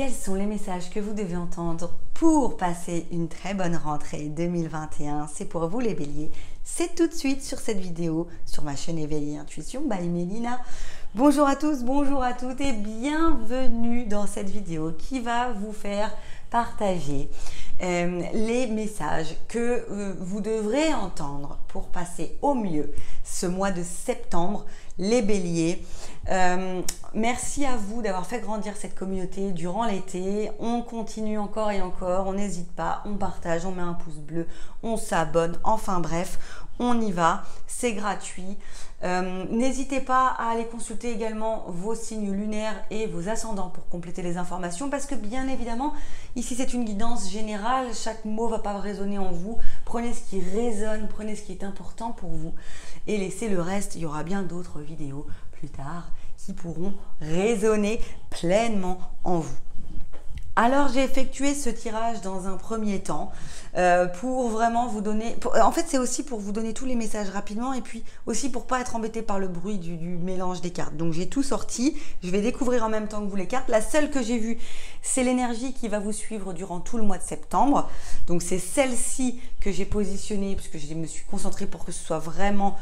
quels sont les messages que vous devez entendre pour passer une très bonne rentrée 2021? C'est pour vous les béliers. C'est tout de suite sur cette vidéo, sur ma chaîne Éveillée Intuition by Mélina. Bonjour à tous, bonjour à toutes et bienvenue dans cette vidéo qui va vous faire partager les messages que vous devrez entendre pour passer au mieux ce mois de septembre, les béliers. Merci à vous d'avoir fait grandir cette communauté durant l'été. On continue encore et encore, on n'hésite pas, on partage, on met un pouce bleu, on s'abonne, enfin bref, on y va, c'est gratuit. N'hésitez pas à aller consulter également vos signes lunaires et vos ascendants pour compléter les informations parce que bien évidemment, ici c'est une guidance générale, chaque mot ne va pas résonner en vous. Prenez ce qui résonne, prenez ce qui est important pour vous et laissez le reste. Il y aura bien d'autres vidéos plus tard qui pourront résonner pleinement en vous. Alors j'ai effectué ce tirage dans un premier temps pour vraiment vous donner, en fait c'est aussi pour vous donner tous les messages rapidement et puis aussi pour pas être embêté par le bruit du mélange des cartes. Donc j'ai tout sorti, je vais découvrir en même temps que vous les cartes. La seule que j'ai vue, c'est l'énergie qui va vous suivre durant tout le mois de septembre. Donc c'est celle-ci que j'ai positionnée puisque je me suis concentrée pour que ce soit vraiment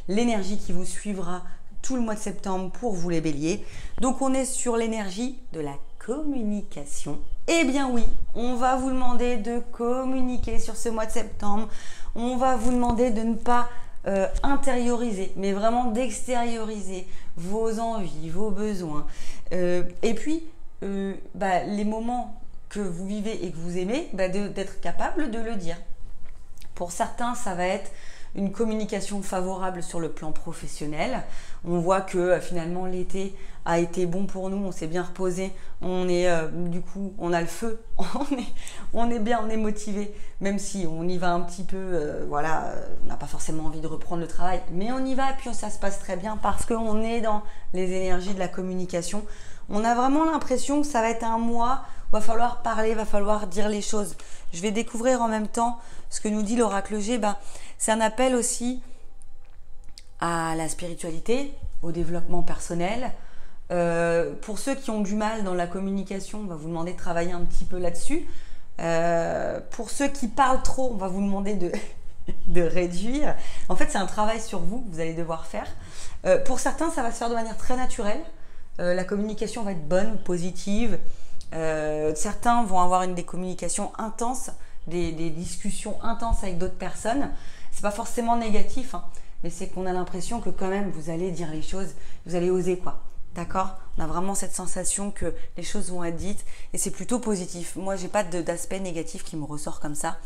l'énergie qui vous suivra tout le mois de septembre pour vous les béliers. Donc on est sur l'énergie de la communication. Eh bien oui, on va vous demander de communiquer sur ce mois de septembre. On va vous demander de ne pas intérioriser, mais vraiment d'extérioriser vos envies, vos besoins. Et puis, les moments que vous vivez et que vous aimez, d'être capable de le dire. Pour certains, ça va être une communication favorable sur le plan professionnel. On voit que finalement l'été a été bon pour nous, on s'est bien reposé, on est du coup on a le feu, on est bien, on est motivé, même si on y va un petit peu, on n'a pas forcément envie de reprendre le travail, mais on y va et puis ça se passe très bien parce qu'on est dans les énergies de la communication. On a vraiment l'impression que ça va être un mois où il va falloir parler, il va falloir dire les choses. Je vais découvrir en même temps ce que nous dit l'oracle G. C'est un appel aussi à la spiritualité, au développement personnel. Pour ceux qui ont du mal dans la communication, on va vous demander de travailler un petit peu là-dessus. Pour ceux qui parlent trop, on va vous demander de réduire. En fait, c'est un travail sur vous que vous allez devoir faire. Pour certains, ça va se faire de manière très naturelle. La communication va être bonne, positive. Certains vont avoir des communications intenses, des discussions intenses avec d'autres personnes. C'est pas forcément négatif, mais c'est qu'on a l'impression que quand même vous allez dire les choses, vous allez oser quoi. D'accord? On a vraiment cette sensation que les choses vont être dites et c'est plutôt positif. Moi, j'ai pas d'aspect négatif qui me ressort comme ça.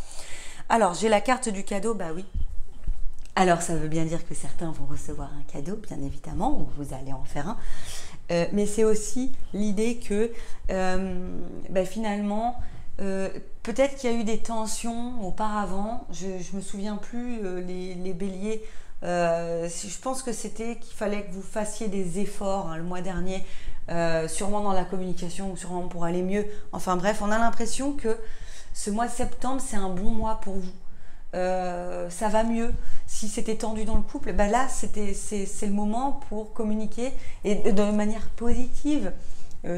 Alors, j'ai la carte du cadeau, oui. Alors, ça veut bien dire que certains vont recevoir un cadeau, bien évidemment, ou vous allez en faire un. Mais c'est aussi l'idée que finalement, peut-être qu'il y a eu des tensions auparavant. Je me souviens plus, les béliers. Je pense que c'était qu'il fallait que vous fassiez des efforts le mois dernier, sûrement dans la communication ou sûrement pour aller mieux. Enfin bref, on a l'impression que ce mois de septembre, c'est un bon mois pour vous. Ça va mieux. Si c'était tendu dans le couple, là c'est le moment pour communiquer et de manière positive.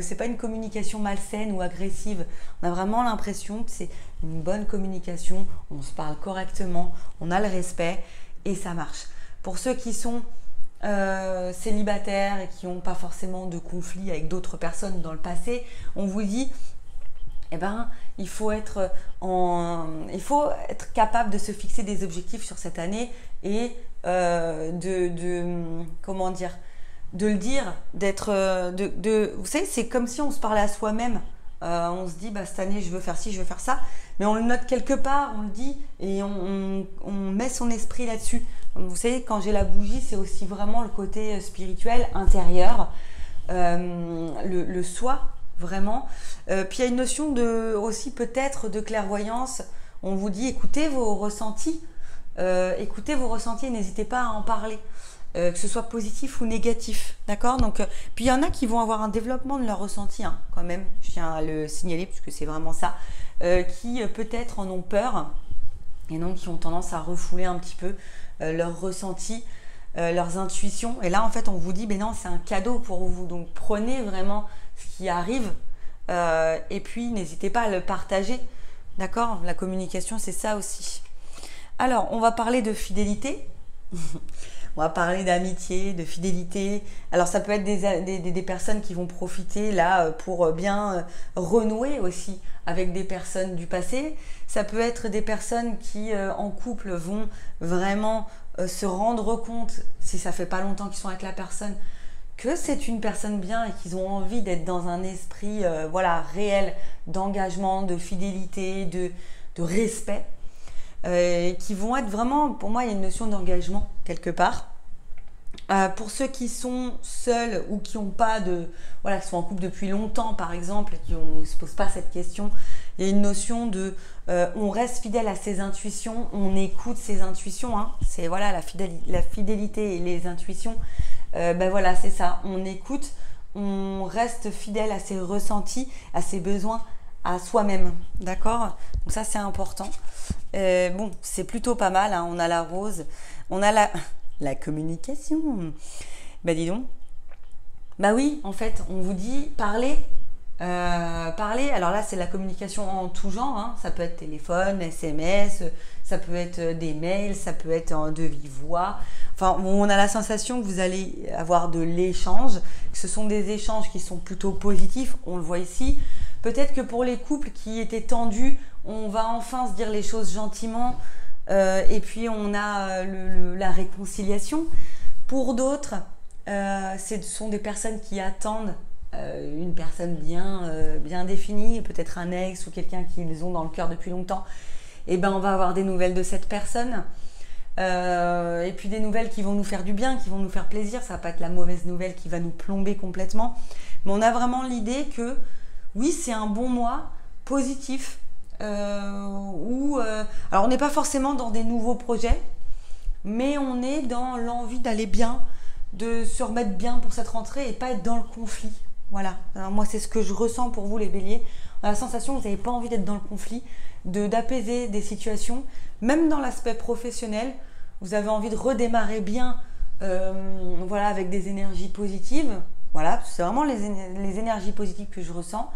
C'est pas une communication malsaine ou agressive. On a vraiment l'impression que c'est une bonne communication. On se parle correctement, on a le respect et ça marche. Pour ceux qui sont célibataires et qui n'ont pas forcément de conflit avec d'autres personnes dans le passé, on vous dit il faut être capable de se fixer des objectifs sur cette année et de le dire, vous savez, c'est comme si on se parlait à soi-même. On se dit cette année je veux faire ci, je veux faire ça, mais on le note quelque part, on le dit et on met son esprit là-dessus. Vous savez, quand j'ai la bougie, c'est aussi vraiment le côté spirituel, intérieur, le soi. Vraiment. Puis il y a une notion aussi peut-être de clairvoyance. On vous dit écoutez vos ressentis et n'hésitez pas à en parler, que ce soit positif ou négatif. D'accord? Donc, puis il y en a qui vont avoir un développement de leur ressenti, quand même, je tiens à le signaler puisque c'est vraiment ça, qui peut-être en ont peur et donc qui ont tendance à refouler un petit peu leur ressenti. leurs intuitions. Et là, en fait, on vous dit, ben non, c'est un cadeau pour vous. Donc, prenez vraiment ce qui arrive et puis n'hésitez pas à le partager. D'accord? La communication, c'est ça aussi. Alors, on va parler de fidélité. On va parler d'amitié, de fidélité. Alors, ça peut être des personnes qui vont profiter là pour bien renouer aussi avec des personnes du passé. Ça peut être des personnes qui, en couple, vont vraiment se rendre compte, si ça fait pas longtemps qu'ils sont avec la personne, que c'est une personne bien et qu'ils ont envie d'être dans un esprit voilà, réel d'engagement, de fidélité, de respect. Qui vont être vraiment, pour moi, il y a une notion d'engagement quelque part. Pour ceux qui sont seuls ou qui n'ont pas de, voilà, qui sont en couple depuis longtemps par exemple, et qui ne se posent pas cette question, il y a une notion de, on reste fidèle à ses intuitions, on écoute ses intuitions, hein. C'est voilà la fidélité et les intuitions. Ben voilà, c'est ça. On écoute, on reste fidèle à ses ressentis, à ses besoins, à soi-même, d'accord? Donc ça, c'est important. Bon, c'est plutôt pas mal, hein. On a la rose, on a la communication. Bah dis donc. Bah oui, en fait, on vous dit parler. Parler, alors là, c'est la communication en tout genre, hein. Ça peut être téléphone, SMS, ça peut être des mails, ça peut être de vive voix. Enfin, on a la sensation que vous allez avoir de l'échange, que ce sont des échanges qui sont plutôt positifs, on le voit ici. Peut-être que pour les couples qui étaient tendus, on va enfin se dire les choses gentiment et puis on a la réconciliation. Pour d'autres, ce sont des personnes qui attendent une personne bien définie, peut-être un ex ou quelqu'un qu'ils ont dans le cœur depuis longtemps. Et ben on va avoir des nouvelles de cette personne. Et puis des nouvelles qui vont nous faire du bien, qui vont nous faire plaisir. Ça va pas être la mauvaise nouvelle qui va nous plomber complètement. Mais on a vraiment l'idée que oui, c'est un bon mois positif. Alors on n'est pas forcément dans des nouveaux projets, mais on est dans l'envie d'aller bien, de se remettre bien pour cette rentrée et pas être dans le conflit. Voilà, alors moi c'est ce que je ressens pour vous les béliers. On a la sensation que vous n'avez pas envie d'être dans le conflit, d'apaiser des situations, même dans l'aspect professionnel. Vous avez envie de redémarrer bien, voilà, avec des énergies positives. Voilà, c'est vraiment les énergies positives que je ressens.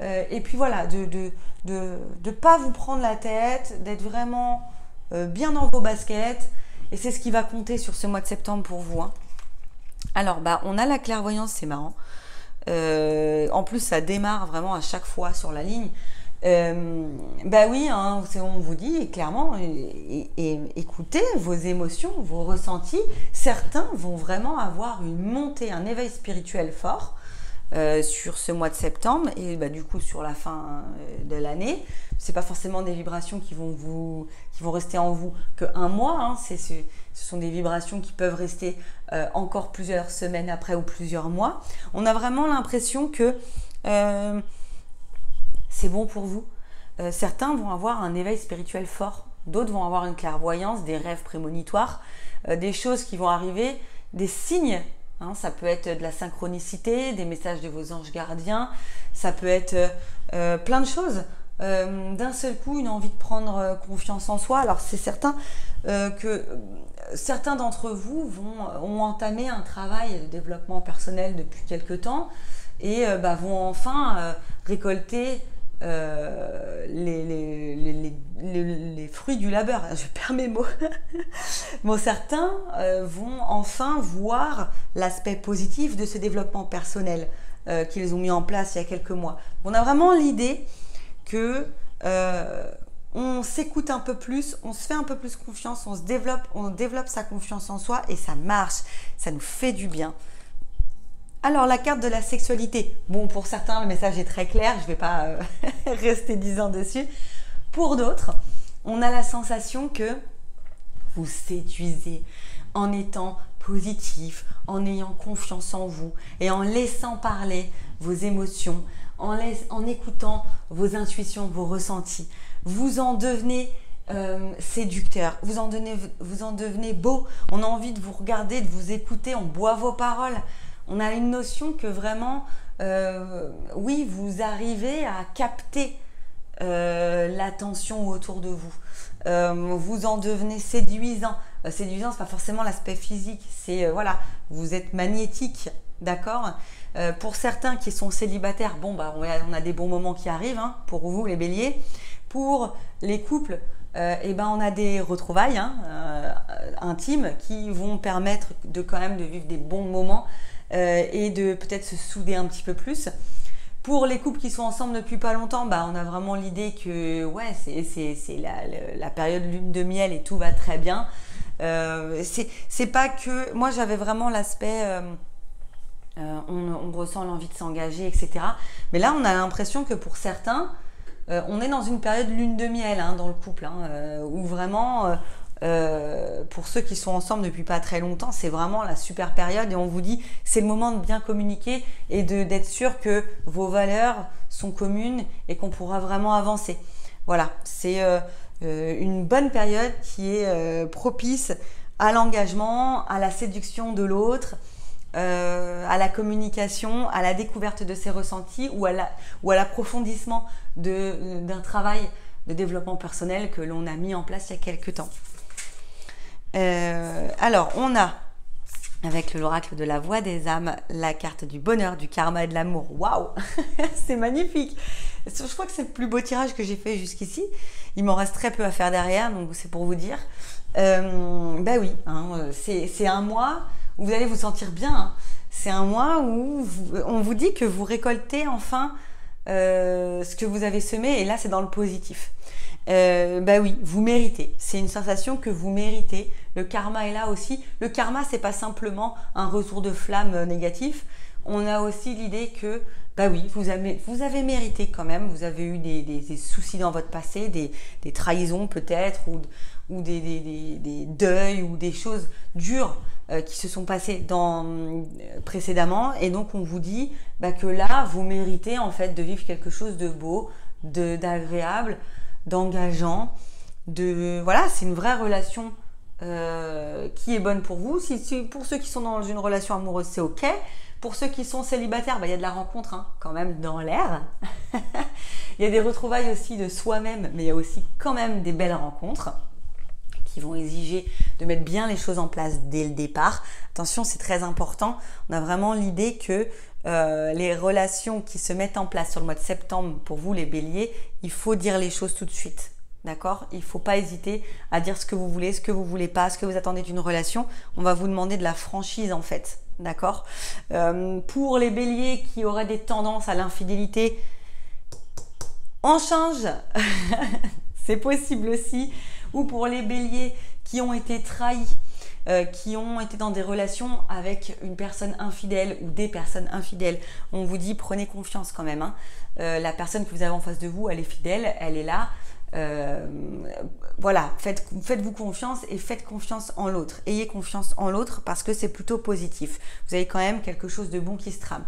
Et puis voilà, de pas vous prendre la tête, d'être vraiment bien dans vos baskets. Et c'est ce qui va compter sur ce mois de septembre pour vous, hein. Alors, bah, on a la clairvoyance, c'est marrant. En plus, ça démarre vraiment à chaque fois sur la ligne. Bah oui, hein, on vous dit clairement, écoutez vos émotions, vos ressentis. Certains vont vraiment avoir une montée, un éveil spirituel fort sur ce mois de septembre et bah, du coup sur la fin de l'année. C'est pas forcément des vibrations qui vont rester en vous qu'un mois, hein. Ce sont des vibrations qui peuvent rester encore plusieurs semaines après ou plusieurs mois. On a vraiment l'impression que c'est bon pour vous. Certains vont avoir un éveil spirituel fort, d'autres vont avoir une clairvoyance, des rêves prémonitoires, des choses qui vont arriver, des signes. Hein, ça peut être de la synchronicité, des messages de vos anges gardiens, ça peut être plein de choses. D'un seul coup, une envie de prendre confiance en soi. Alors c'est certain que certains d'entre vous ont entamé un travail de développement personnel depuis quelque temps et vont enfin récolter les fruits du labeur. Je perds mes mots. Bon, certains vont enfin voir l'aspect positif de ce développement personnel qu'ils ont mis en place il y a quelques mois. On a vraiment l'idée que on s'écoute un peu plus, on se fait un peu plus confiance, on développe sa confiance en soi et ça marche, ça nous fait du bien. Alors la carte de la sexualité, bon pour certains le message est très clair, je ne vais pas rester 10 ans dessus. Pour d'autres, on a la sensation que vous séduisez en étant positif, en ayant confiance en vous et en laissant parler vos émotions, en écoutant vos intuitions, vos ressentis. Vous en devenez séducteur, vous en devenez beau, on a envie de vous regarder, de vous écouter, on boit vos paroles. On a une notion que vraiment, oui, vous arrivez à capter l'attention autour de vous. Vous en devenez séduisant, séduisant, c'est pas forcément l'aspect physique, c'est voilà, vous êtes magnétique, d'accord. Pour certains qui sont célibataires, bon bah on a des bons moments qui arrivent, hein, pour vous les béliers. Pour les couples, et ben on a des retrouvailles intimes qui vont permettre de quand même de vivre des bons moments et de peut-être se souder un petit peu plus. Pour les couples qui sont ensemble depuis pas longtemps, bah on a vraiment l'idée que ouais c'est la période lune de miel et tout va très bien. C'est pas que moi j'avais vraiment l'aspect on ressent l'envie de s'engager, etc. Mais là on a l'impression que pour certains on est dans une période lune de miel dans le couple, où vraiment, pour ceux qui sont ensemble depuis pas très longtemps, c'est vraiment la super période et on vous dit c'est le moment de bien communiquer et d'être sûr que vos valeurs sont communes et qu'on pourra vraiment avancer. Voilà, c'est une bonne période qui est propice à l'engagement, à la séduction de l'autre, à la communication, à la découverte de ses ressentis ou à l'approfondissement d'un travail de développement personnel que l'on a mis en place il y a quelques temps. Alors, on a, avec l'oracle de la voix des âmes, la carte du bonheur, du karma et de l'amour. Waouh, c'est magnifique. Je crois que c'est le plus beau tirage que j'ai fait jusqu'ici. Il m'en reste très peu à faire derrière, donc c'est pour vous dire. Ben oui, c'est un mois où vous allez vous sentir bien. C'est un mois où on vous dit que vous récoltez enfin ce que vous avez semé, et là c'est dans le positif. Bah oui, vous méritez. C'est une sensation que vous méritez. Le karma est là aussi. Le karma, c'est pas simplement un retour de flamme négatif. On a aussi l'idée que, bah oui, vous avez mérité quand même. Vous avez eu des soucis dans votre passé, des trahisons peut-être, ou des deuils, ou des choses dures qui se sont passées précédemment. Et donc, on vous dit que là, vous méritez en fait de vivre quelque chose de beau, d'agréable, d'engageant, voilà, c'est une vraie relation qui est bonne pour vous. Pour ceux qui sont dans une relation amoureuse, c'est ok. Pour ceux qui sont célibataires, il y a de la rencontre quand même dans l'air. Il y a des retrouvailles aussi de soi-même, mais il y a aussi quand même des belles rencontres qui vont exiger de mettre bien les choses en place dès le départ. Attention, c'est très important. On a vraiment l'idée que les relations qui se mettent en place sur le mois de septembre, pour vous les béliers, il faut dire les choses tout de suite. D'accord ? Il ne faut pas hésiter à dire ce que vous voulez pas, ce que vous attendez d'une relation. On va vous demander de la franchise en fait. D'accord ? Pour les béliers qui auraient des tendances à l'infidélité, on change. C'est possible aussi. Ou pour les béliers qui ont été trahis, qui ont été dans des relations avec une personne infidèle ou des personnes infidèles, on vous dit prenez confiance quand même. La personne que vous avez en face de vous, elle est fidèle, elle est là. Voilà, faites-vous confiance et faites confiance en l'autre. Ayez confiance en l'autre parce que c'est plutôt positif. Vous avez quand même quelque chose de bon qui se trame.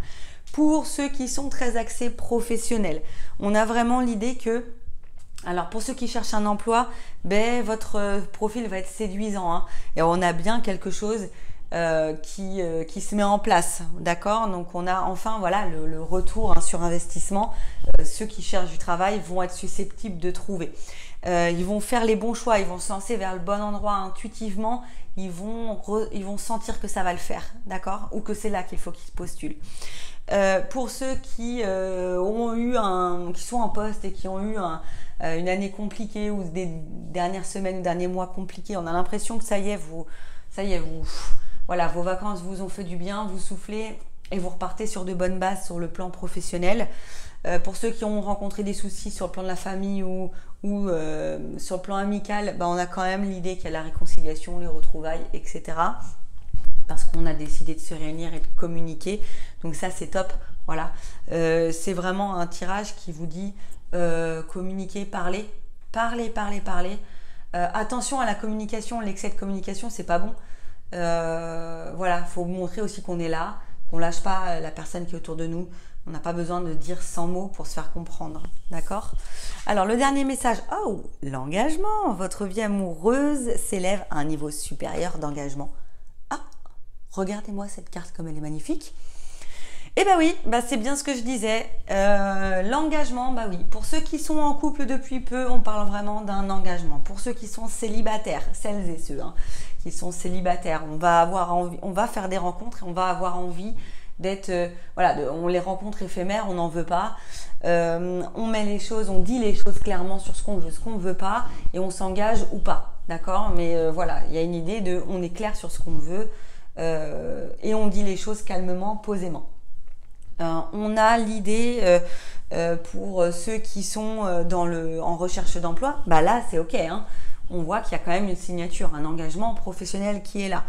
Pour ceux qui sont très axés professionnels, on a vraiment l'idée que, alors pour ceux qui cherchent un emploi, votre profil va être séduisant, et on a bien quelque chose qui se met en place, d'accord. Donc on a enfin voilà le retour sur investissement. Ceux qui cherchent du travail vont être susceptibles de trouver. Ils vont faire les bons choix, ils vont se lancer vers le bon endroit intuitivement. Ils vont sentir que ça va le faire, d'accord, ou que c'est là qu'il faut qu'ils se postulent. Pour ceux qui qui sont en poste et qui ont eu une année compliquée ou des dernières semaines ou derniers mois compliqués, on a l'impression que ça y est, voilà, vos vacances vous ont fait du bien, vous soufflez et vous repartez sur de bonnes bases sur le plan professionnel. Pour ceux qui ont rencontré des soucis sur le plan de la famille ou sur le plan amical, on a quand même l'idée qu'il y a la réconciliation, les retrouvailles, etc. Parce qu'on a décidé de se réunir et de communiquer. Donc ça, c'est top. Voilà. C'est vraiment un tirage qui vous dit communiquer, parler. Attention à la communication. L'excès de communication, c'est pas bon. Voilà, faut montrer aussi qu'on est là, qu'on lâche pas la personne qui est autour de nous. On n'a pas besoin de dire 100 mots pour se faire comprendre. D'accord ? Alors, le dernier message. Oh, l'engagement. Votre vie amoureuse s'élève à un niveau supérieur d'engagement. Ah, regardez-moi cette carte comme elle est magnifique. Eh ben oui, c'est bien ce que je disais. L'engagement, oui. Pour ceux qui sont en couple depuis peu, on parle vraiment d'un engagement. Pour ceux qui sont célibataires, celles et ceux qui sont célibataires. On va avoir envie, on va faire des rencontres et on va avoir envie d'être, on les rencontres éphémères, on n'en veut pas. On met les choses, on dit les choses clairement sur ce qu'on veut, ce qu'on ne veut pas, et on s'engage ou pas, d'accord? Mais voilà, il y a une idée de, on est clair sur ce qu'on veut et on dit les choses calmement, posément. On a l'idée pour ceux qui sont en recherche d'emploi, bah là c'est ok, hein. On voit qu'il y a quand même une signature, un engagement professionnel qui est là.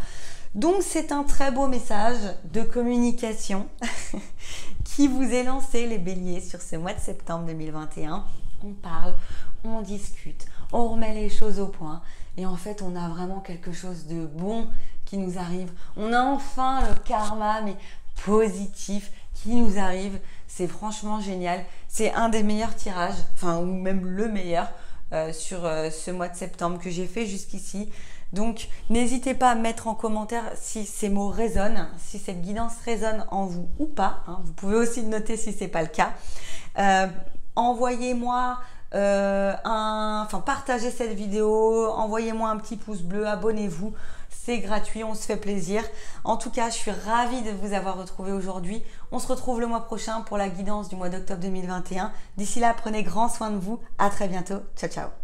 Donc c'est un très beau message de communication qui vous est lancé, les béliers, sur ce mois de septembre 2021. On parle, on discute, on remet les choses au point et en fait on a vraiment quelque chose de bon qui nous arrive. On a enfin le karma mais positif qui nous arrive. C'est franchement génial. C'est un des meilleurs tirages, ou même le meilleur sur ce mois de septembre que j'ai fait jusqu'ici. Donc, n'hésitez pas à mettre en commentaire si ces mots résonnent, si cette guidance résonne en vous ou pas. Hein. Vous pouvez aussi noter si ce n'est pas le cas. Envoyez-moi partagez cette vidéo, envoyez-moi un petit pouce bleu, abonnez-vous. C'est gratuit, on se fait plaisir. En tout cas, je suis ravie de vous avoir retrouvé aujourd'hui. On se retrouve le mois prochain pour la guidance du mois d'octobre 2021. D'ici là, prenez grand soin de vous. À très bientôt. Ciao, ciao.